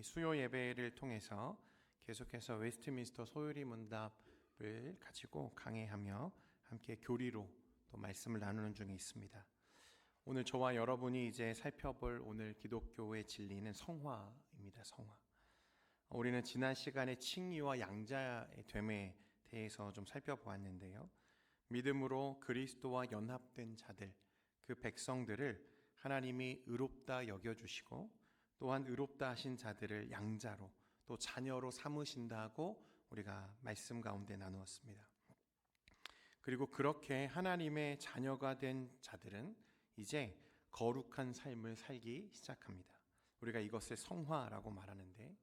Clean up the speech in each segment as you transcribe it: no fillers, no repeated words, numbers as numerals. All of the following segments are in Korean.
우리 수요 예배를 통해서 계속해서 웨스트민스터 소요리 문답을 가지고 강해하며 함께 교리로 또 말씀을 나누는 중에 있습니다. 오늘 저와 여러분이 이제 살펴볼 오늘 기독교의 진리는 성화입니다. 성화. 우리는 지난 시간에 칭의와 양자의 됨에 대해서 좀 살펴보았는데요. 믿음으로 그리스도와 연합된 자들, 그 백성들을 하나님이 의롭다 여겨주시고 또한 의롭다 하신 자들을 양자로 또 자녀로 삼으신다고 우리가 말씀 가운데 나누었습니다. 그리고 그렇게 하나님의 자녀가 된 자들은 이제 거룩한 삶을 살기 시작합니다. 우리가 이것을 성화라고 말하는데,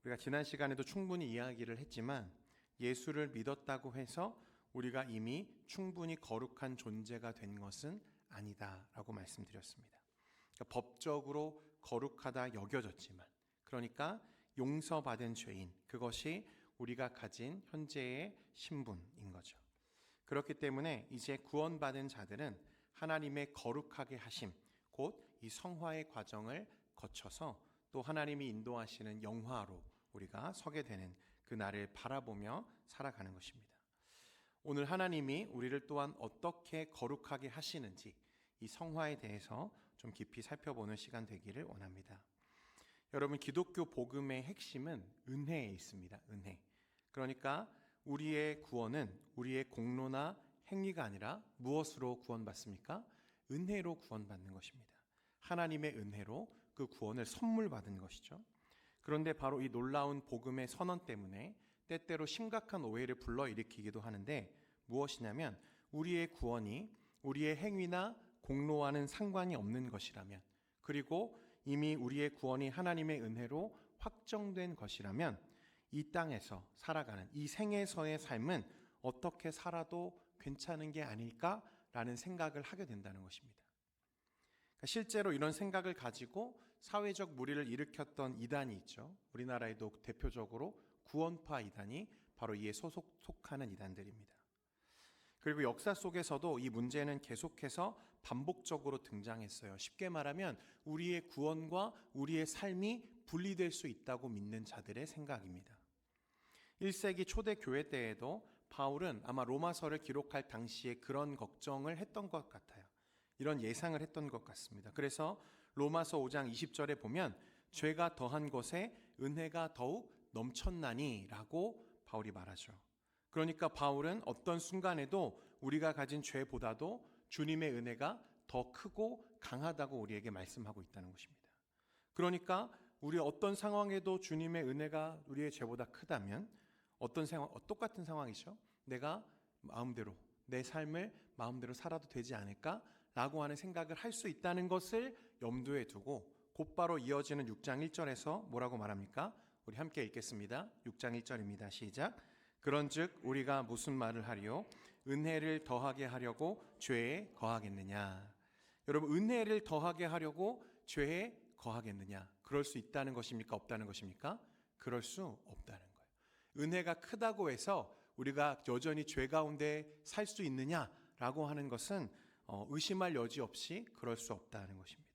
우리가 지난 시간에도 충분히 이야기를 했지만 예수를 믿었다고 해서 우리가 이미 충분히 거룩한 존재가 된 것은 아니다라고 말씀드렸습니다. 그러니까 법적으로 거룩하다 여겨졌지만, 그러니까 용서받은 죄인, 그것이 우리가 가진 현재의 신분인 거죠. 그렇기 때문에 이제 구원받은 자들은 하나님의 거룩하게 하심, 곧 이 성화의 과정을 거쳐서 또 하나님이 인도하시는 영화로 우리가 서게 되는 그 날을 바라보며 살아가는 것입니다. 오늘 하나님이 우리를 또한 어떻게 거룩하게 하시는지 이 성화에 대해서 좀 깊이 살펴보는 시간 되기를 원합니다. 여러분, 기독교 복음의 핵심은 은혜에 있습니다. 은혜. 그러니까 우리의 구원은 우리의 공로나 행위가 아니라 무엇으로 구원받습니까? 은혜로 구원받는 것입니다. 하나님의 은혜로 그 구원을 선물 받은 것이죠. 그런데 바로 이 놀라운 복음의 선언 때문에 때때로 심각한 오해를 불러일으키기도 하는데, 무엇이냐면 우리의 구원이 우리의 행위나 공로와는 상관이 없는 것이라면, 그리고 이미 우리의 구원이 하나님의 은혜로 확정된 것이라면 이 땅에서 살아가는 이 생에서의 삶은 어떻게 살아도 괜찮은 게 아닐까라는 생각을 하게 된다는 것입니다. 실제로 이런 생각을 가지고 사회적 물의를 일으켰던 이단이 있죠. 우리나라에도 대표적으로 구원파 이단이 바로 이에 속하는 이단들입니다. 그리고 역사 속에서도 이 문제는 계속해서 반복적으로 등장했어요. 쉽게 말하면 우리의 구원과 우리의 삶이 분리될 수 있다고 믿는 자들의 생각입니다. 1세기 초대 교회 때에도 바울은 아마 로마서를 기록할 당시에 그런 걱정을 했던 것 같아요. 이런 예상을 했던 것 같습니다. 그래서 로마서 5장 20절에 보면 죄가 더한 것에 은혜가 더욱 넘쳤나니 라고 바울이 말하죠. 그러니까 바울은 어떤 순간에도 우리가 가진 죄보다도 주님의 은혜가 더 크고 강하다고 우리에게 말씀하고 있다는 것입니다. 그러니까 우리 어떤 상황에도 주님의 은혜가 우리의 죄보다 크다면 어떤 상황, 똑같은 상황이죠. 내가 마음대로 내 삶을 마음대로 살아도 되지 않을까라고 하는 생각을 할 수 있다는 것을 염두에 두고 곧바로 이어지는 6장 1절에서 뭐라고 말합니까? 우리 함께 읽겠습니다. 6장 1절입니다. 시작. 그런즉 우리가 무슨 말을 하리요? 은혜를 더하게 하려고 죄에 거하겠느냐? 여러분, 은혜를 더하게 하려고 죄에 거하겠느냐? 그럴 수 있다는 것입니까? 없다는 것입니까? 그럴 수 없다는 거예요. 은혜가 크다고 해서 우리가 여전히 죄 가운데 살 수 있느냐라고 하는 것은 의심할 여지 없이 그럴 수 없다는 것입니다.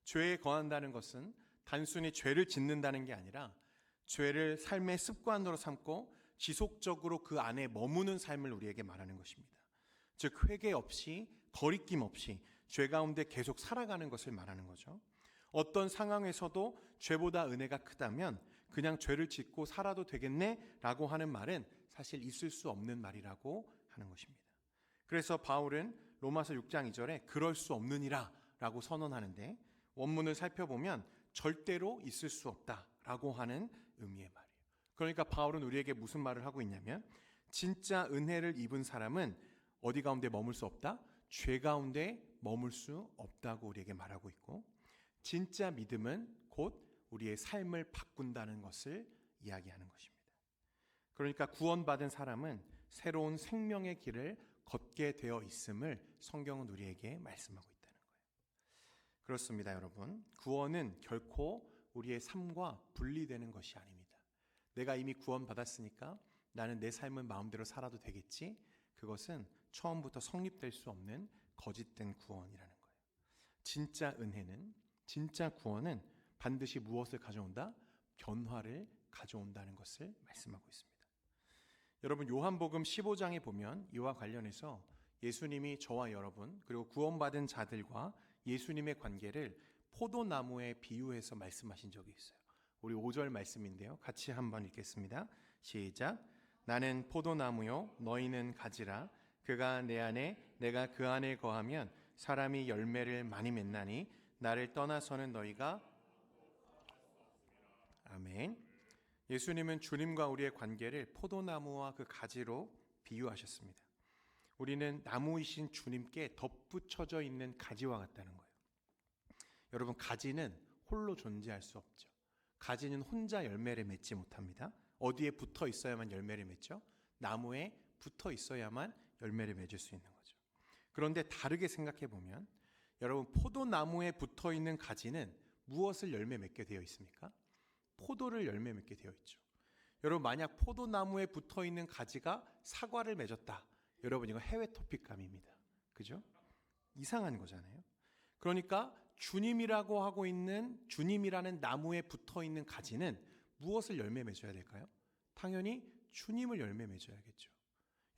죄에 거한다는 것은 단순히 죄를 짓는다는 게 아니라 죄를 삶의 습관으로 삼고 지속적으로 그 안에 머무는 삶을 우리에게 말하는 것입니다. 즉 회개 없이 거리낌 없이 죄 가운데 계속 살아가는 것을 말하는 거죠. 어떤 상황에서도 죄보다 은혜가 크다면 그냥 죄를 짓고 살아도 되겠네 라고 하는 말은 사실 있을 수 없는 말이라고 하는 것입니다. 그래서 바울은 로마서 6장 2절에 그럴 수 없느니라 라고 선언하는데, 원문을 살펴보면 절대로 있을 수 없다라고 하는 의미의 말이에요. 그러니까 바울은 우리에게 무슨 말을 하고 있냐면, 진짜 은혜를 입은 사람은 어디 가운데 머물 수 없다? 죄 가운데 머물 수 없다고 우리에게 말하고 있고, 진짜 믿음은 곧 우리의 삶을 바꾼다는 것을 이야기하는 것입니다. 그러니까 구원받은 사람은 새로운 생명의 길을 걷게 되어 있음을 성경은 우리에게 말씀하고 있다는 거예요. 그렇습니다, 여러분. 구원은 결코 우리의 삶과 분리되는 것이 아닙니다. 내가 이미 구원받았으니까 나는 내 삶은 마음대로 살아도 되겠지? 그것은 처음부터 성립될 수 없는 거짓된 구원이라는 거예요. 진짜 은혜는, 진짜 구원은 반드시 무엇을 가져온다? 변화를 가져온다는 것을 말씀하고 있습니다. 여러분, 요한복음 15장에 보면 이와 관련해서 예수님이 저와 여러분 그리고 구원받은 자들과 예수님의 관계를 포도나무에 비유해서 말씀하신 적이 있어요. 우리 5절 말씀인데요. 같이 한번 읽겠습니다. 시작. 나는 포도나무요 너희는 가지라. 그가 내 안에 내가 그 안에 거하면 사람이 열매를 많이 맺나니 나를 떠나서는 너희가 아멘. 예수님은 주님과 우리의 관계를 포도나무와 그 가지로 비유하셨습니다. 우리는 나무이신 주님께 덧붙여져 있는 가지와 같다는 거예요. 여러분, 가지는 홀로 존재할 수 없죠. 가지는 혼자 열매를 맺지 못합니다. 어디에 붙어 있어야만 열매를 맺죠? 나무에 붙어 있어야만 열매를 맺을 수 있는 거죠. 그런데 다르게 생각해 보면 여러분, 포도나무에 붙어 있는 가지는 무엇을 열매 맺게 되어 있습니까? 포도를 열매 맺게 되어 있죠. 여러분, 만약 포도나무에 붙어 있는 가지가 사과를 맺었다. 여러분, 이거 해외 토픽감입니다. 그죠? 이상한 거잖아요. 그러니까 주님이라고 하고 있는 주님이라는 나무에 붙어 있는 가지는 무엇을 열매 맺어야 될까요? 당연히 주님을 열매 맺어야겠죠.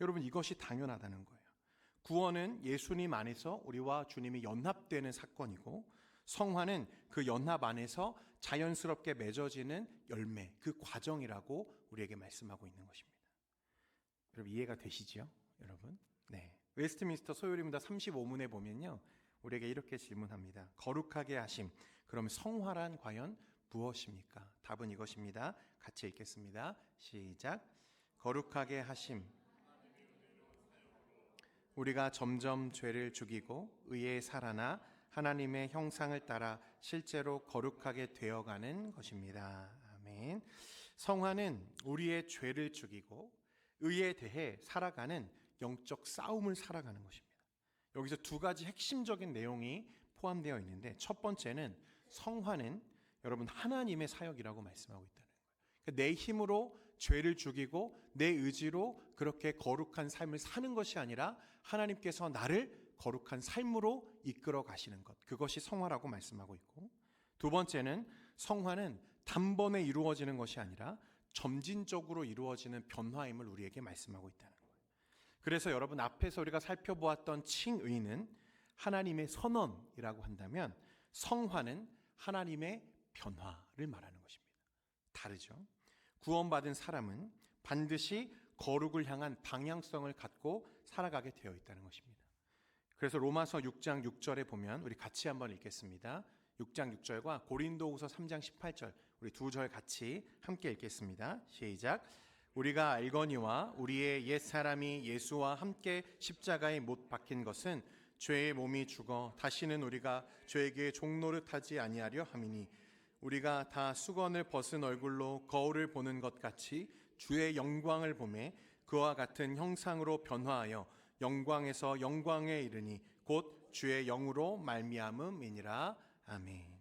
여러분, 이것이 당연하다는 거예요. 구원은 예수님 안에서 우리와 주님이 연합되는 사건이고, 성화는 그 연합 안에서 자연스럽게 맺어지는 열매, 그 과정이라고 우리에게 말씀하고 있는 것입니다. 여러분, 이해가 되시죠? 여러분? 네. 웨스트민스터 소요리문답 35문에 보면요, 우리에게 이렇게 질문합니다. 거룩하게 하심, 그럼 성화란 과연 무엇입니까? 답은 이것입니다. 같이 읽겠습니다. 시작. 거룩하게 하심, 우리가 점점 죄를 죽이고 의에 살아나 하나님의 형상을 따라 실제로 거룩하게 되어가는 것입니다. 아멘. 성화는 우리의 죄를 죽이고 의에 대해 살아가는 영적 싸움을 살아가는 것입니다. 여기서 두 가지 핵심적인 내용이 포함되어 있는데, 첫 번째는 성화는 여러분 하나님의 사역이라고 말씀하고 있다는 거예요. 그러니까 내 힘으로 죄를 죽이고 내 의지로 그렇게 거룩한 삶을 사는 것이 아니라 하나님께서 나를 거룩한 삶으로 이끌어 가시는 것, 그것이 성화라고 말씀하고 있고, 두 번째는 성화는 단번에 이루어지는 것이 아니라 점진적으로 이루어지는 변화임을 우리에게 말씀하고 있다는 거예요. 그래서 여러분, 앞에서 우리가 살펴보았던 칭의는 하나님의 선언이라고 한다면, 성화는 하나님의 변화를 말하는 것입니다. 다르죠? 구원받은 사람은 반드시 거룩을 향한 방향성을 갖고 살아가게 되어 있다는 것입니다. 그래서 로마서 6장 6절에 보면 우리 같이 한번 읽겠습니다. 6장 6절과 고린도후서 3장 18절, 우리 두 절 같이 함께 읽겠습니다. 시작. 우리가 알거니와 우리의 옛사람이 예수와 함께 십자가에 못 박힌 것은 죄의 몸이 죽어 다시는 우리가 죄에게 종노릇하지 아니하려 함이니, 우리가 다 수건을 벗은 얼굴로 거울을 보는 것 같이 주의 영광을 보매 그와 같은 형상으로 변화하여 영광에서 영광에 이르니 곧 주의 영으로 말미암음이니라. 아멘.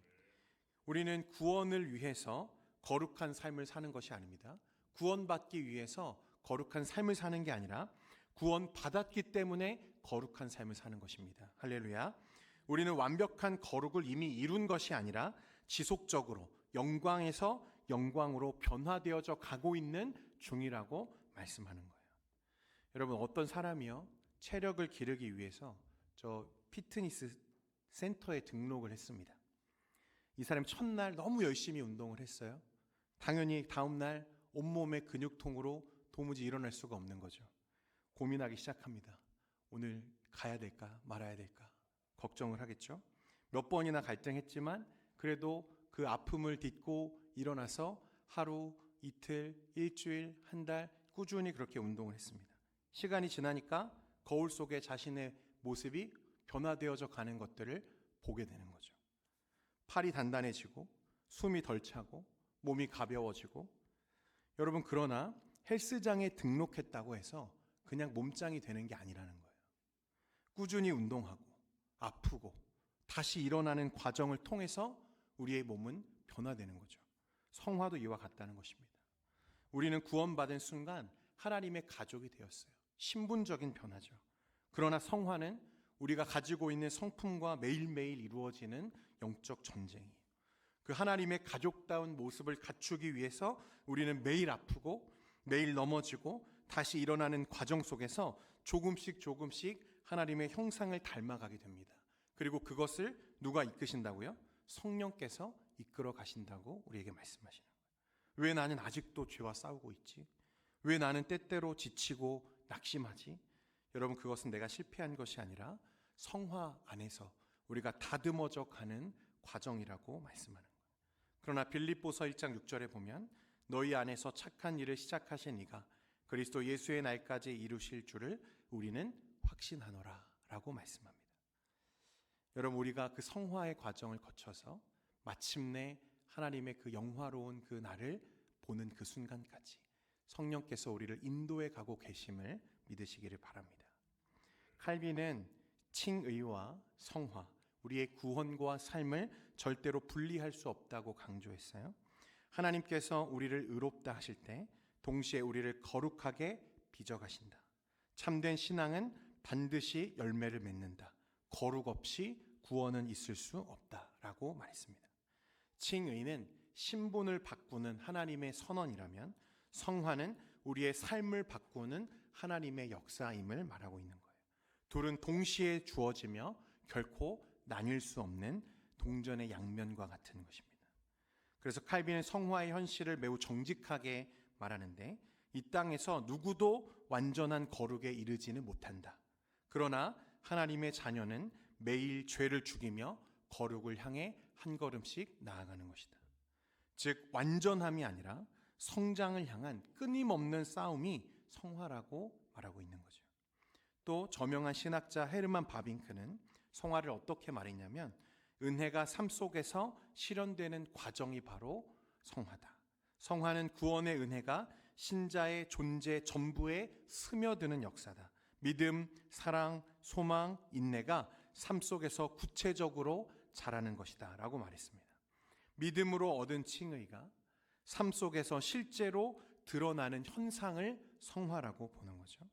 우리는 구원을 위해서 거룩한 삶을 사는 것이 아닙니다. 구원받기 위해서 거룩한 삶을 사는 게 아니라 구원받았기 때문에 거룩한 삶을 사는 것입니다. 할렐루야. 우리는 완벽한 거룩을 이미 이룬 것이 아니라 지속적으로 영광에서 영광으로 변화되어져 가고 있는 중이라고 말씀하는 거예요. 여러분, 어떤 사람이요, 체력을 기르기 위해서 저 피트니스 센터에 등록을 했습니다. 이 사람이 첫날 너무 열심히 운동을 했어요. 당연히 다음날 온몸의 근육통으로 도무지 일어날 수가 없는 거죠. 고민하기 시작합니다. 오늘 가야 될까 말아야 될까 걱정을 하겠죠. 몇 번이나 갈등했지만 그래도 그 아픔을 딛고 일어나서 하루, 이틀, 일주일, 한 달 꾸준히 그렇게 운동을 했습니다. 시간이 지나니까 거울 속에 자신의 모습이 변화되어져 가는 것들을 보게 되는 거죠. 팔이 단단해지고 숨이 덜 차고 몸이 가벼워지고, 여러분, 그러나 헬스장에 등록했다고 해서 그냥 몸짱이 되는 게 아니라는 거예요. 꾸준히 운동하고 아프고 다시 일어나는 과정을 통해서 우리의 몸은 변화되는 거죠. 성화도 이와 같다는 것입니다. 우리는 구원받은 순간 하나님의 가족이 되었어요. 신분적인 변화죠. 그러나 성화는 우리가 가지고 있는 성품과 매일매일 이루어지는 영적 전쟁이에요. 그 하나님의 가족다운 모습을 갖추기 위해서 우리는 매일 아프고 매일 넘어지고 다시 일어나는 과정 속에서 조금씩 하나님의 형상을 닮아가게 됩니다. 그리고 그것을 누가 이끄신다고요? 성령께서 이끌어 가신다고 우리에게 말씀하시는 거예요. 왜 나는 아직도 죄와 싸우고 있지? 왜 나는 때때로 지치고 낙심하지? 여러분, 그것은 내가 실패한 것이 아니라 성화 안에서 우리가 다듬어져 가는 과정이라고 말씀하는 거예요. 그러나 빌립보서 1장 6절에 보면 너희 안에서 착한 일을 시작하신 이가 그리스도 예수의 날까지 이루실 줄을 우리는 확신하노라 라고 말씀합니다. 여러분, 우리가 그 성화의 과정을 거쳐서 마침내 하나님의 그 영화로운 그 날을 보는 그 순간까지 성령께서 우리를 인도해 가고 계심을 믿으시기를 바랍니다. 칼빈은 칭의와 성화, 우리의 구원과 삶을 절대로 분리할 수 없다고 강조했어요. 하나님께서 우리를 의롭다 하실 때 동시에 우리를 거룩하게 빚어가신다. 참된 신앙은 반드시 열매를 맺는다. 거룩 없이 구원은 있을 수 없다라고 말했습니다. 칭의는 신분을 바꾸는 하나님의 선언이라면 성화는 우리의 삶을 바꾸는 하나님의 역사임을 말하고 있는 거예요. 둘은 동시에 주어지며 결코 나뉠 수 없는 동전의 양면과 같은 것입니다. 그래서 칼빈은 성화의 현실을 매우 정직하게 말하는데 이 땅에서 누구도 완전한 거룩에 이르지는 못한다. 그러나 하나님의 자녀는 매일 죄를 죽이며 거룩을 향해 한 걸음씩 나아가는 것이다. 즉 완전함이 아니라 성장을 향한 끊임없는 싸움이 성화라고 말하고 있는 거죠. 또 저명한 신학자 헤르만 바빙크는 성화를 어떻게 말했냐면 은혜가 삶 속에서 실현되는 과정이 바로 성화다. 성화는 구원의 은혜가 신자의 존재 전부에 스며드는 역사다. 믿음, 사랑, 소망, 인내가 삶 속에서 구체적으로 자라는 것이다 라고 말했습니다. 믿음으로 얻은 칭의가 삶 속에서 실제로 드러나는 현상을 성화라고 보는 거죠.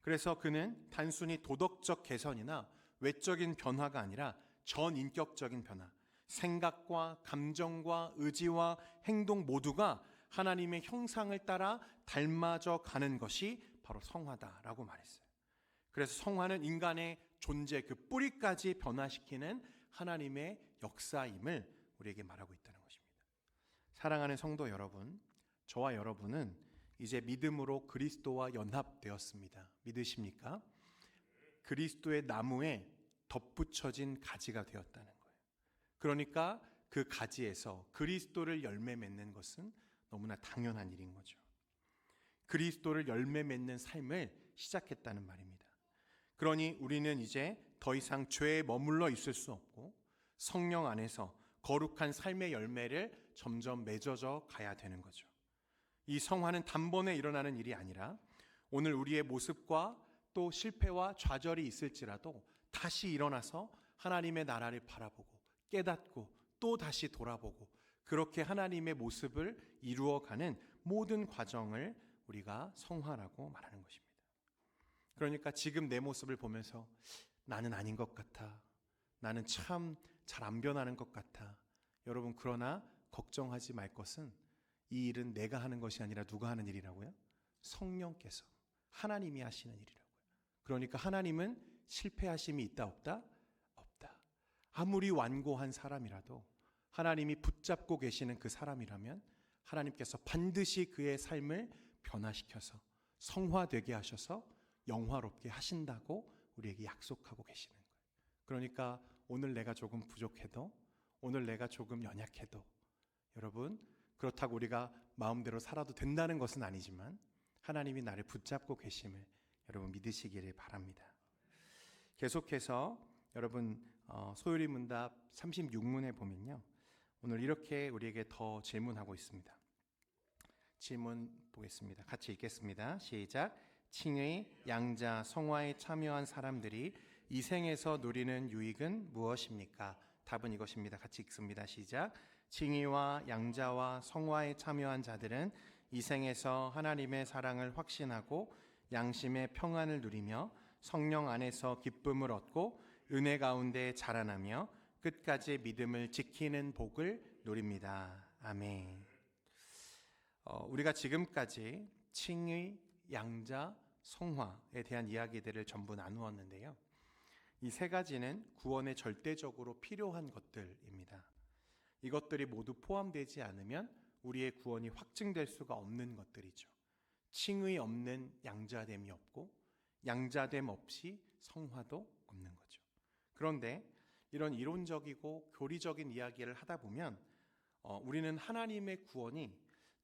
그래서 그는 단순히 도덕적 개선이나 외적인 변화가 아니라 전인격적인 변화, 생각과 감정과 의지와 행동 모두가 하나님의 형상을 따라 닮아져 가는 것이 바로 성화다라고 말했어요. 그래서 성화는 인간의 존재 그 뿌리까지 변화시키는 하나님의 역사임을 우리에게 말하고 있다는 것입니다. 사랑하는 성도 여러분, 저와 여러분은 이제 믿음으로 그리스도와 연합되었습니다. 믿으십니까? 그리스도의 나무에 덧붙여진 가지가 되었다는 거예요. 그러니까 그 가지에서 그리스도를 열매 맺는 것은 너무나 당연한 일인 거죠. 그리스도를 열매 맺는 삶을 시작했다는 말입니다. 그러니 우리는 이제 더 이상 죄에 머물러 있을 수 없고 성령 안에서 거룩한 삶의 열매를 점점 맺어져 가야 되는 거죠. 이 성화는 단번에 일어나는 일이 아니라 오늘 우리의 모습과 또 실패와 좌절이 있을지라도 다시 일어나서 하나님의 나라를 바라보고 깨닫고 또 다시 돌아보고 그렇게 하나님의 모습을 이루어가는 모든 과정을 우리가 성화라고 말하는 것입니다. 그러니까 지금 내 모습을 보면서 나는 아닌 것 같아. 나는 참 잘 안 변하는 것 같아. 여러분, 그러나 걱정하지 말 것은 이 일은 내가 하는 것이 아니라 누가 하는 일이라고요? 성령께서 하나님이 하시는 일이라고요. 그러니까 하나님은 실패하심이 있다 없다? 없다. 아무리 완고한 사람이라도 하나님이 붙잡고 계시는 그 사람이라면 하나님께서 반드시 그의 삶을 변화시켜서 성화되게 하셔서 영화롭게 하신다고 우리에게 약속하고 계시는 거예요. 그러니까 오늘 내가 조금 부족해도, 오늘 내가 조금 연약해도, 여러분, 그렇다고 우리가 마음대로 살아도 된다는 것은 아니지만 하나님이 나를 붙잡고 계심을 여러분 믿으시기를 바랍니다. 계속해서 여러분 소요리 문답 36문에 보면요, 오늘 이렇게 우리에게 더 질문하고 있습니다. 질문 보겠습니다. 같이 읽겠습니다. 시작. 칭의, 양자, 성화에 참여한 사람들이 이 생에서 누리는 유익은 무엇입니까? 답은 이것입니다. 같이 읽습니다. 시작. 칭의와 양자와 성화에 참여한 자들은 이 생에서 하나님의 사랑을 확신하고 양심의 평안을 누리며 성령 안에서 기쁨을 얻고 은혜 가운데 자라나며 끝까지 믿음을 지키는 복을 누립니다. 아멘. 우리가 지금까지 칭의, 양자, 성화에 대한 이야기들을 전부 나누었는데요. 이 세 가지는 구원에 절대적으로 필요한 것들입니다. 이것들이 모두 포함되지 않으면 우리의 구원이 확증될 수가 없는 것들이죠. 칭의 없는 양자됨이 없고 양자됨 없이 성화도 없는 거죠. 그런데 이런 이론적이고 교리적인 이야기를 하다 보면 우리는 하나님의 구원이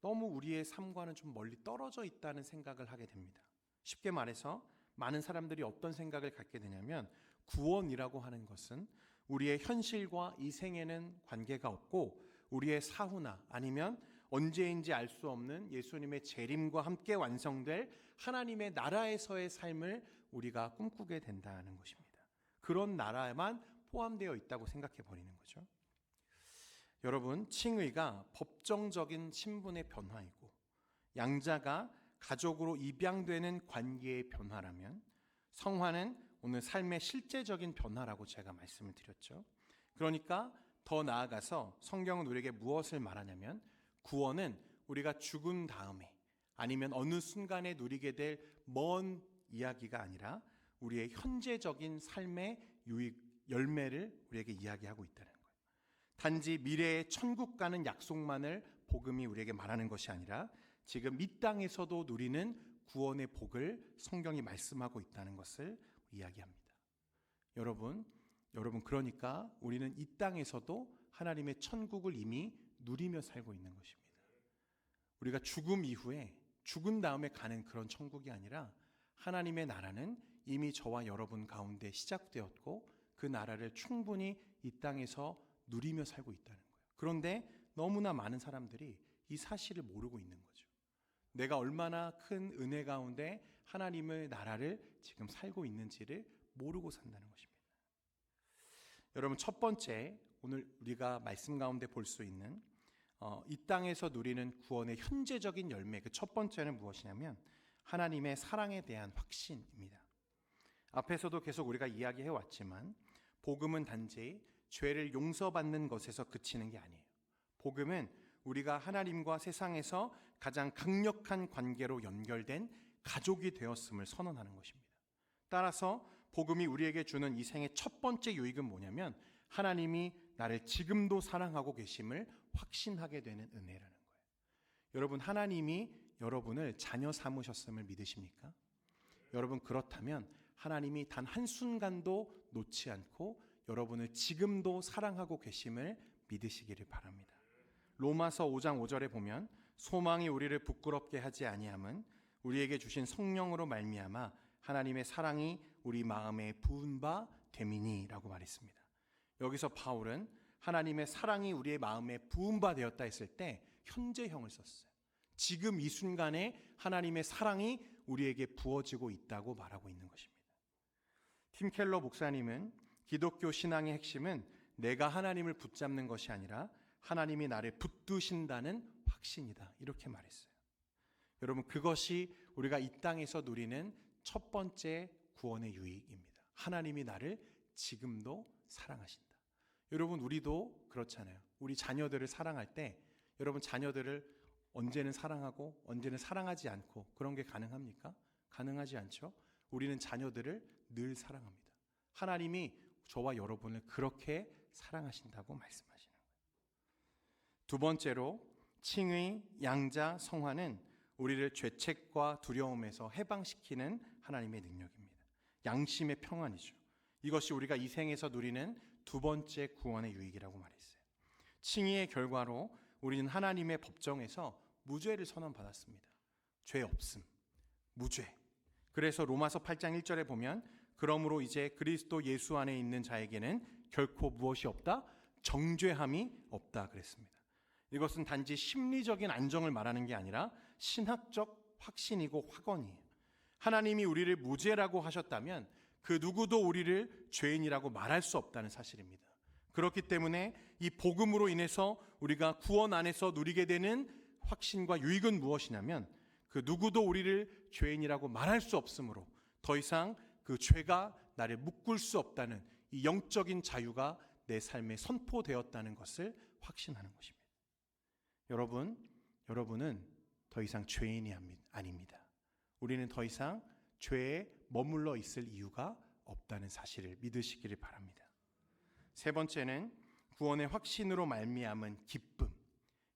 너무 우리의 삶과는 좀 멀리 떨어져 있다는 생각을 하게 됩니다. 쉽게 말해서 많은 사람들이 어떤 생각을 갖게 되냐면 구원이라고 하는 것은 우리의 현실과 이 생에는 관계가 없고 우리의 사후나 아니면 언제인지 알 수 없는 예수님의 재림과 함께 완성될 하나님의 나라에서의 삶을 우리가 꿈꾸게 된다는 것입니다. 그런 나라에만 포함되어 있다고 생각해 버리는 거죠. 여러분, 칭의가 법정적인 신분의 변화이고 양자가 가족으로 입양되는 관계의 변화라면 성화는 오늘 삶의 실제적인 변화라고 제가 말씀을 드렸죠. 그러니까 더 나아가서 성경은 우리에게 무엇을 말하냐면 구원은 우리가 죽은 다음에 아니면 어느 순간에 누리게 될 먼 이야기가 아니라 우리의 현재적인 삶의 열매를 우리에게 이야기하고 있다는 거예요. 단지 미래의 천국 가는 약속만을 복음이 우리에게 말하는 것이 아니라 지금 이 땅에서도 누리는 구원의 복을 성경이 말씀하고 있다는 것을 이야기합니다. 여러분 그러니까 우리는 이 땅에서도 하나님의 천국을 이미 누리며 살고 있는 것입니다. 우리가 죽음 이후에 죽은 다음에 가는 그런 천국이 아니라 하나님의 나라는 이미 저와 여러분 가운데 시작되었고 그 나라를 충분히 이 땅에서 누리며 살고 있다는 거예요. 그런데 너무나 많은 사람들이 이 사실을 모르고 있는 거죠. 내가 얼마나 큰 은혜 가운데 하나님의 나라를 지금 살고 있는지를 모르고 산다는 것입니다. 여러분, 첫 번째 오늘 우리가 말씀 가운데 볼 수 있는 이 땅에서 누리는 구원의 현재적인 열매, 그 첫 번째는 무엇이냐면 하나님의 사랑에 대한 확신입니다. 앞에서도 계속 우리가 이야기해 왔지만 복음은 단지 죄를 용서받는 것에서 그치는 게 아니에요. 복음은 우리가 하나님과 세상에서 가장 강력한 관계로 연결된 가족이 되었음을 선언하는 것입니다. 따라서 복음이 우리에게 주는 이 생의 첫 번째 유익은 뭐냐면 하나님이 나를 지금도 사랑하고 계심을 확신하게 되는 은혜라는 거예요. 여러분, 하나님이 여러분을 자녀 삼으셨음을 믿으십니까? 여러분, 그렇다면 하나님이 단 한순간도 놓지 않고 여러분을 지금도 사랑하고 계심을 믿으시기를 바랍니다. 로마서 5장 5절에 보면 소망이 우리를 부끄럽게 하지 아니함은 우리에게 주신 성령으로 말미암아 하나님의 사랑이 우리 마음에 부은 바 됨이니라고 말했습니다. 여기서 바울은 하나님의 사랑이 우리의 마음에 부은 바 되었다 했을 때 현재형을 썼어요. 지금 이 순간에 하나님의 사랑이 우리에게 부어지고 있다고 말하고 있는 것입니다. 팀 켈러 목사님은 기독교 신앙의 핵심은 내가 하나님을 붙잡는 것이 아니라 하나님이 나를 붙드신다는 확신이다, 이렇게 말했어요. 여러분, 그것이 우리가 이 땅에서 누리는 첫 번째 구원의 유익입니다. 하나님이 나를 지금도 사랑하신다. 여러분, 우리도 그렇잖아요. 우리 자녀들을 사랑할 때 여러분, 자녀들을 언제는 사랑하고 언제는 사랑하지 않고 그런 게 가능합니까? 가능하지 않죠. 우리는 자녀들을 늘 사랑합니다. 하나님이 저와 여러분을 그렇게 사랑하신다고 말씀하시는 거예요. 두 번째로 칭의, 양자, 성화는 우리를 죄책과 두려움에서 해방시키는 하나님의 능력입니다. 양심의 평안이죠. 이것이 우리가 이 생에서 누리는 두 번째 구원의 유익이라고 말했어요. 칭의의 결과로 우리는 하나님의 법정에서 무죄를 선언받았습니다. 죄 없음, 무죄. 그래서 로마서 8장 1절에 보면 그러므로 이제 그리스도 예수 안에 있는 자에게는 결코 무엇이 없다? 정죄함이 없다 그랬습니다. 이것은 단지 심리적인 안정을 말하는 게 아니라 신학적 확신이고 확언이에요. 하나님이 우리를 무죄라고 하셨다면 그 누구도 우리를 죄인이라고 말할 수 없다는 사실입니다. 그렇기 때문에 이 복음으로 인해서 우리가 구원 안에서 누리게 되는 확신과 유익은 무엇이냐면 그 누구도 우리를 죄인이라고 말할 수 없으므로 더 이상 그 죄가 나를 묶을 수 없다는 이 영적인 자유가 내 삶에 선포되었다는 것을 확신하는 것입니다. 여러분은 더 이상 죄인이 아닙니다. 우리는 더 이상 죄에 머물러 있을 이유가 없다는 사실을 믿으시기를 바랍니다. 세 번째는 구원의 확신으로 말미암은 기쁨,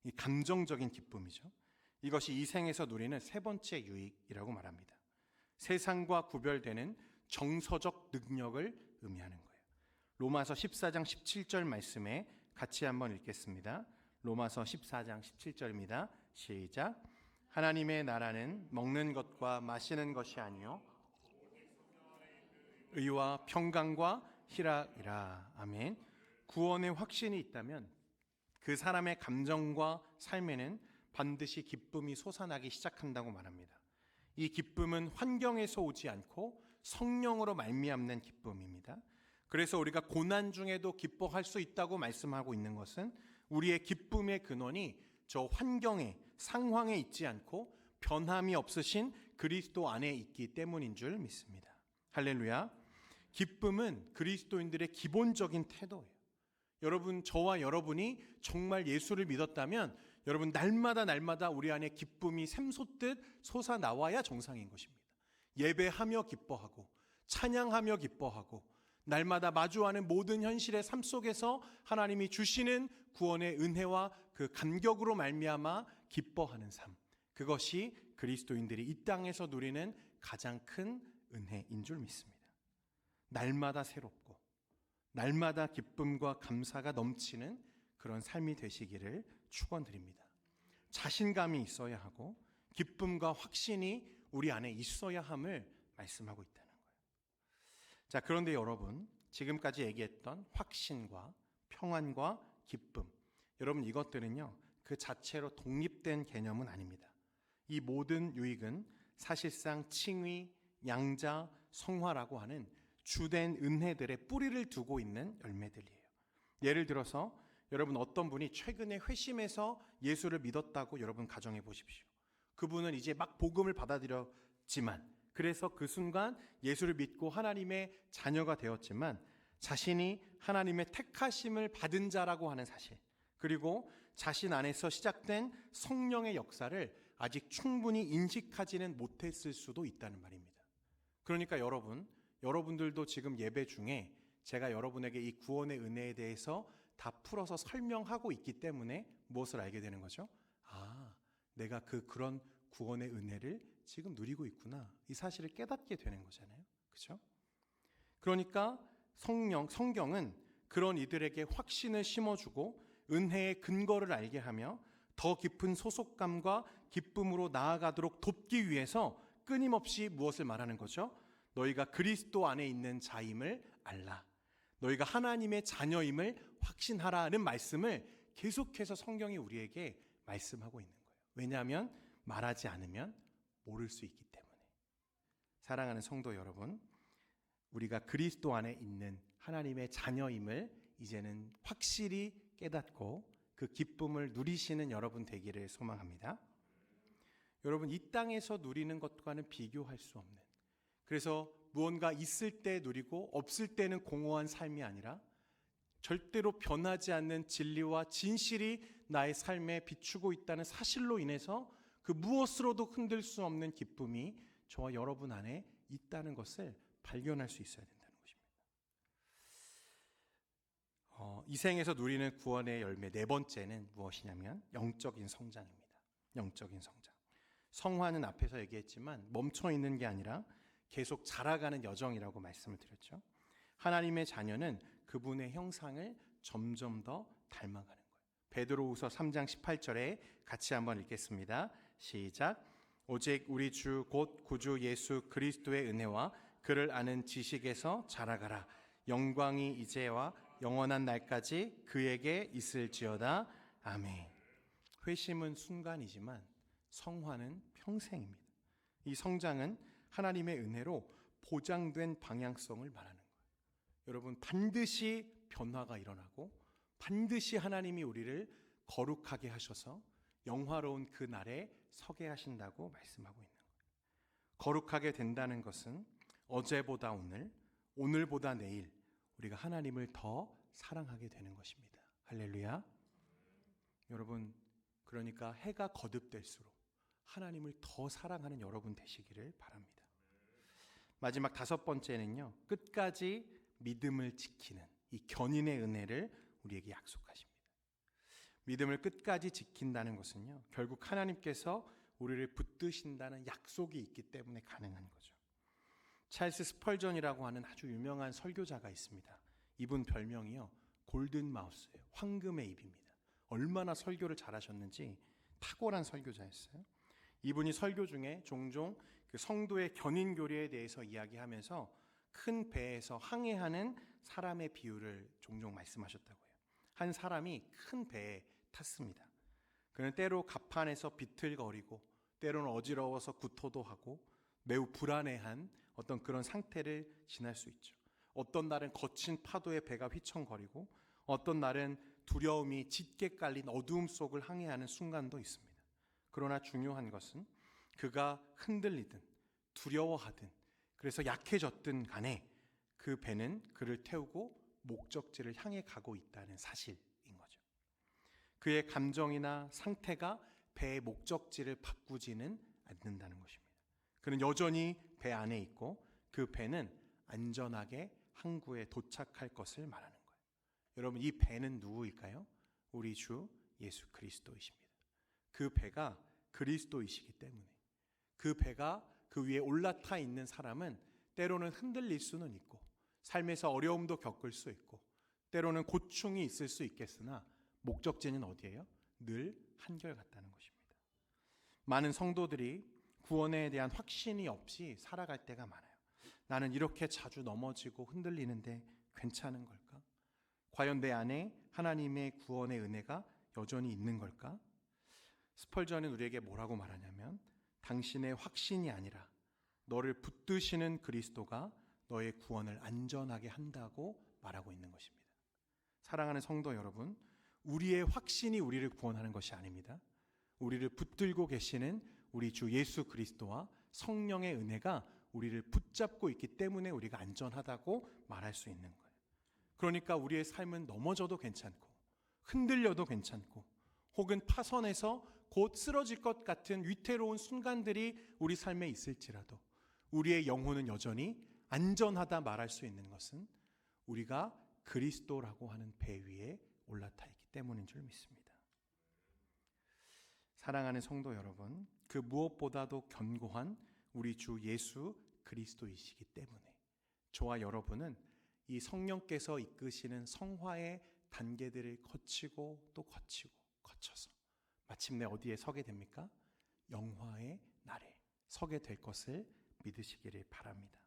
이 감정적인 기쁨이죠. 이것이 이 생에서 누리는 세 번째 유익이라고 말합니다. 세상과 구별되는 정서적 능력을 의미하는 거예요. 로마서 14장 17절 말씀에 같이 한번 읽겠습니다. 로마서 14장 17절입니다. 시작. 하나님의 나라는 먹는 것과 마시는 것이 아니요 의와 평강과 희락이라. 아멘. 구원의 확신이 있다면 그 사람의 감정과 삶에는 반드시 기쁨이 솟아나기 시작한다고 말합니다. 이 기쁨은 환경에서 오지 않고 성령으로 말미암는 기쁨입니다. 그래서 우리가 고난 중에도 기뻐할 수 있다고 말씀하고 있는 것은 우리의 기쁨의 근원이 저 환경에, 상황에 있지 않고 변함이 없으신 그리스도 안에 있기 때문인 줄 믿습니다. 할렐루야. 기쁨은 그리스도인들의 기본적인 태도예요. 여러분, 저와 여러분이 정말 예수를 믿었다면 여러분 날마다 우리 안에 기쁨이 샘솟듯 솟아나와야 정상인 것입니다. 예배하며 기뻐하고 찬양하며 기뻐하고 날마다 마주하는 모든 현실의 삶 속에서 하나님이 주시는 구원의 은혜와 그 감격으로 말미암아 기뻐하는 삶, 그것이 그리스도인들이 이 땅에서 누리는 가장 큰 은혜인 줄 믿습니다. 날마다 새롭고 날마다 기쁨과 감사가 넘치는 그런 삶이 되시기를 축원드립니다. 자신감이 있어야 하고 기쁨과 확신이 우리 안에 있어야 함을 말씀하고 있다는 거예요. 자, 그런데 여러분, 지금까지 얘기했던 확신과 평안과 기쁨, 여러분 이것들은요 그 자체로 독립된 개념은 아닙니다. 이 모든 유익은 사실상 칭의, 양자, 성화라고 하는 주된 은혜들의 뿌리를 두고 있는 열매들이에요. 예를 들어서 여러분 어떤 분이 최근에 회심해서 예수를 믿었다고 여러분 가정해 보십시오. 그분은 이제 막 복음을 받아들였지만, 그래서 그 순간 예수를 믿고 하나님의 자녀가 되었지만 자신이 하나님의 택하심을 받은 자라고 하는 사실, 그리고 자신 안에서 시작된 성령의 역사를 아직 충분히 인식하지는 못했을 수도 있다는 말입니다. 그러니까 여러분들도 지금 예배 중에 제가 여러분에게 이 구원의 은혜에 대해서 다 풀어서 설명하고 있기 때문에 무엇을 알게 되는 거죠? 아, 내가 그런 구원의 은혜를 지금 누리고 있구나, 이 사실을 깨닫게 되는 거잖아요. 그렇죠? 그러니까 성경은 그런 이들에게 확신을 심어주고 은혜의 근거를 알게 하며 더 깊은 소속감과 기쁨으로 나아가도록 돕기 위해서 끊임없이 무엇을 말하는 거죠? 너희가 그리스도 안에 있는 자임을 알라, 너희가 하나님의 자녀임을 확신하라는 말씀을 계속해서 성경이 우리에게 말씀하고 있는 거예요. 왜냐하면 말하지 않으면 모를 수 있기 때문에. 사랑하는 성도 여러분, 우리가 그리스도 안에 있는 하나님의 자녀임을 이제는 확실히 깨닫고 그 기쁨을 누리시는 여러분 되기를 소망합니다. 여러분, 이 땅에서 누리는 것과는 비교할 수 없는, 그래서 무언가 있을 때 누리고 없을 때는 공허한 삶이 아니라 절대로 변하지 않는 진리와 진실이 나의 삶에 비추고 있다는 사실로 인해서 그 무엇으로도 흔들 수 없는 기쁨이 저와 여러분 안에 있다는 것을 발견할 수 있어야 된다는 것입니다. 이 생에서 누리는 구원의 열매 네 번째는 무엇이냐면 영적인 성장입니다. 영적인 성장. 성화는 앞에서 얘기했지만 멈춰 있는 게 아니라 계속 자라가는 여정이라고 말씀을 드렸죠. 하나님의 자녀는 그분의 형상을 점점 더 닮아가는 거예요. 베드로후서 3장 18절에 같이 한번 읽겠습니다. 시작. 오직 우리 주 곧 구주 예수 그리스도의 은혜와 그를 아는 지식에서 자라가라. 영광이 이제와 영원한 날까지 그에게 있을지어다. 아멘. 회심은 순간이지만 성화는 평생입니다. 이 성장은 하나님의 은혜로 보장된 방향성을 말하는 거예요. 여러분, 반드시 변화가 일어나고 반드시 하나님이 우리를 거룩하게 하셔서 영화로운 그 날에 서게 하신다고 말씀하고 있는 거예요. 거룩하게 된다는 것은 어제보다 오늘, 오늘보다 내일 우리가 하나님을 더 사랑하게 되는 것입니다. 할렐루야. 여러분, 그러니까 해가 거듭될수록 하나님을 더 사랑하는 여러분 되시기를 바랍니다. 마지막 5번째는요, 끝까지 믿음을 지키는 이 견인의 은혜를 우리에게 약속하십니다. 믿음을 끝까지 지킨다는 것은요, 결국 하나님께서 우리를 붙드신다는 약속이 있기 때문에 가능한 거죠. 찰스 스펄전이라고 하는 아주 유명한 설교자가 있습니다. 이분 별명이요, 골든 마우스예요. 황금의 입입니다. 얼마나 설교를 잘하셨는지 탁월한 설교자였어요. 이분이 설교 중에 종종 그 성도의 견인 교리에 대해서 이야기하면서 큰 배에서 항해하는 사람의 비유를 종종 말씀하셨다고 해요. 한 사람이 큰 배에 탔습니다. 그는 때로 갑판에서 비틀거리고 때로는 어지러워서 구토도 하고 매우 불안해한 어떤 그런 상태를 지날 수 있죠. 어떤 날은 거친 파도에 배가 휘청거리고 어떤 날은 두려움이 짙게 깔린 어두움 속을 항해하는 순간도 있습니다. 그러나 중요한 것은 그가 흔들리든 두려워하든 그래서 약해졌든 간에 그 배는 그를 태우고 목적지를 향해 가고 있다는 사실인 거죠. 그의 감정이나 상태가 배의 목적지를 바꾸지는 않는다는 것입니다. 그는 여전히 배 안에 있고 그 배는 안전하게 항구에 도착할 것을 말하는 거예요. 여러분, 이 배는 누구일까요? 우리 주 예수 그리스도이십니다. 그 배가 그리스도이시기 때문에 그 배가 그 위에 올라타 있는 사람은 때로는 흔들릴 수는 있고 삶에서 어려움도 겪을 수 있고 때로는 고충이 있을 수 있겠으나 목적지는 어디예요? 늘 한결같다는 것입니다. 많은 성도들이 구원에 대한 확신이 없이 살아갈 때가 많아요. 나는 이렇게 자주 넘어지고 흔들리는데 괜찮은 걸까? 과연 내 안에 하나님의 구원의 은혜가 여전히 있는 걸까? 스펄전은 우리에게 뭐라고 말하냐면 당신의 확신이 아니라 너를 붙드시는 그리스도가 너의 구원을 안전하게 한다고 말하고 있는 것입니다. 사랑하는 성도 여러분, 우리의 확신이 우리를 구원하는 것이 아닙니다. 우리를 붙들고 계시는 우리 주 예수 그리스도와 성령의 은혜가 우리를 붙잡고 있기 때문에 우리가 안전하다고 말할 수 있는 거예요. 그러니까 우리의 삶은 넘어져도 괜찮고 흔들려도 괜찮고 혹은 파선에서 곧 쓰러질 것 같은 위태로운 순간들이 우리 삶에 있을지라도 우리의 영혼은 여전히 안전하다 말할 수 있는 것은 우리가 그리스도라고 하는 배 위에 올라타 있기 때문인 줄 믿습니다. 사랑하는 성도 여러분, 그 무엇보다도 견고한 우리 주 예수 그리스도이시기 때문에 저와 여러분은 이 성령께서 이끄시는 성화의 단계들을 거치고 또 거쳐서 마침내 어디에 서게 됩니까? 영화의 날에 서게 될 것을 믿으시기를 바랍니다.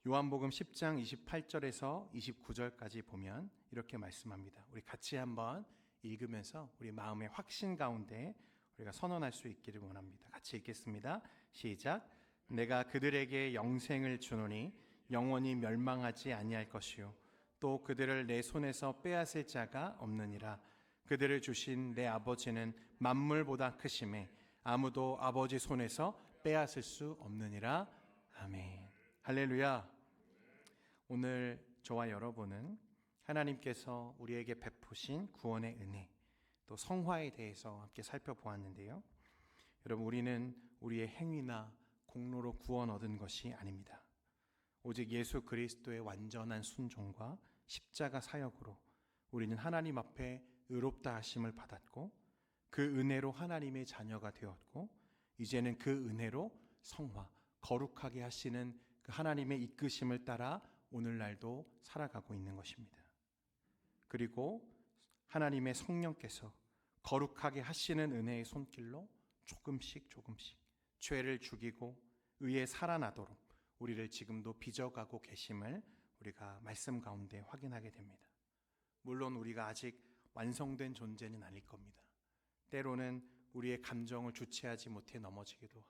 요한복음 10장 28절에서 29절까지 보면 이렇게 말씀합니다. 우리 같이 한번 읽으면서 우리 마음의 확신 가운데 우리가 선언할 수 있기를 원합니다. 같이 읽겠습니다. 시작. 내가 그들에게 영생을 주노니 영원히 멸망하지 아니할 것이요 또 그들을 내 손에서 빼앗을 자가 없느니라. 그들을 주신 내 아버지는 만물보다 크심에 아무도 아버지 손에서 빼앗을 수 없느니라. 아멘. 할렐루야. 오늘 저와 여러분은 하나님께서 우리에게 베푸신 구원의 은혜 또 성화에 대해서 함께 살펴보았는데요. 여러분, 우리는 우리의 행위나 공로로 구원 얻은 것이 아닙니다. 오직 예수 그리스도의 완전한 순종과 십자가 사역으로 우리는 하나님 앞에 의롭다 하심을 받았고 그 은혜로 하나님의 자녀가 되었고 이제는 그 은혜로 성화, 거룩하게 하시는 그 하나님의 이끄심을 따라 오늘날도 살아가고 있는 것입니다. 그리고 하나님의 성령께서 거룩하게 하시는 은혜의 손길로 조금씩 죄를 죽이고 의에 살아나도록 우리를 지금도 빚어가고 계심을 우리가 말씀 가운데 확인하게 됩니다. 물론 우리가 아직 완성된 존재는 아닐 겁니다. 때로는 우리의 감정을 주체하지 못해 넘어지기도 하고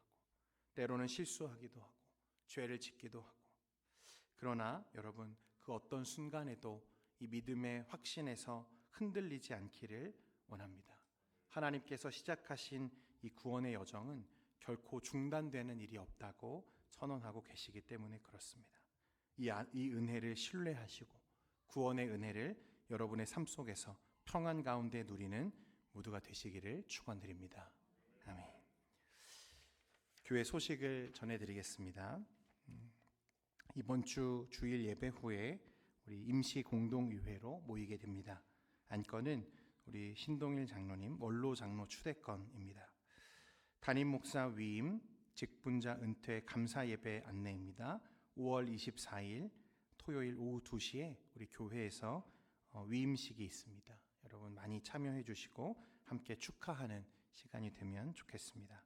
때로는 실수하기도 하고 죄를 짓기도 하고 그러나 여러분, 그 어떤 순간에도 이 믿음의 확신에서 흔들리지 않기를 원합니다. 하나님께서 시작하신 이 구원의 여정은 결코 중단되는 일이 없다고 선언하고 계시기 때문에 그렇습니다. 이 은혜를 신뢰하시고 구원의 은혜를 여러분의 삶 속에서 평안 가운데 누리는 모두가 되시기를 축원드립니다. 아멘. 교회 소식을 전해드리겠습니다. 이번 주 주일 예배 후에 우리 임시 공동유회로 모이게 됩니다. 안건은 우리 신동일 장로님 원로 장로 추대건입니다. 담임 목사 위임, 직분자 은퇴 감사 예배 안내입니다. 5월 24일 토요일 오후 2시에 우리 교회에서 위임식이 있습니다. 여러분 많이 참여해 주시고 함께 축하하는 시간이 되면 좋겠습니다.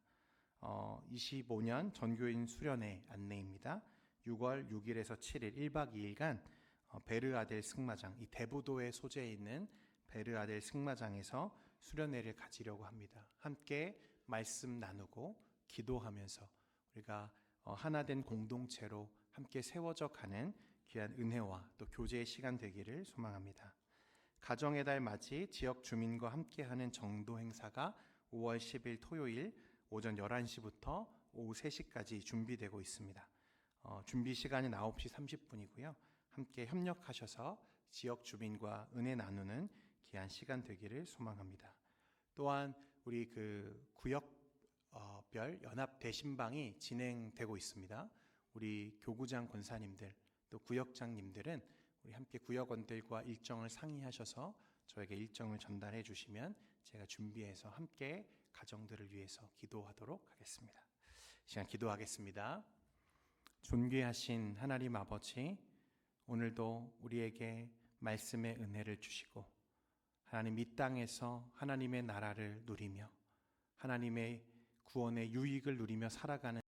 25년 전교인 수련회 안내입니다. 6월 6일에서 7일 1박 2일간 베르아델 승마장, 이 대부도에 소재해 있는 베르아델 승마장에서 수련회를 가지려고 합니다. 함께 말씀 나누고 기도하면서 우리가 하나된 공동체로 함께 세워져 가는 귀한 은혜와 또 교제의 시간 되기를 소망합니다. 가정의 달 맞이 지역 주민과 함께하는 정도 행사가 5월 10일 토요일 오전 11시부터 오후 3시까지 준비되고 있습니다. 준비 시간은 9시 30분이고요. 함께 협력하셔서 지역 주민과 은혜 나누는 귀한 시간 되기를 소망합니다. 또한 우리 구역별 연합 대신방이 진행되고 있습니다. 우리 교구장 권사님들 또 구역장님들은 우리 함께 구역원들과 일정을 상의하셔서 저에게 일정을 전달해 주시면 제가 준비해서 함께 가정들을 위해서 기도하도록 하겠습니다. 시간 기도하겠습니다. 존귀하신 하나님 아버지, 오늘도 우리에게 말씀의 은혜를 주시고 하나님 이 땅에서 하나님의 나라를 누리며 하나님의 구원의 유익을 누리며 살아가는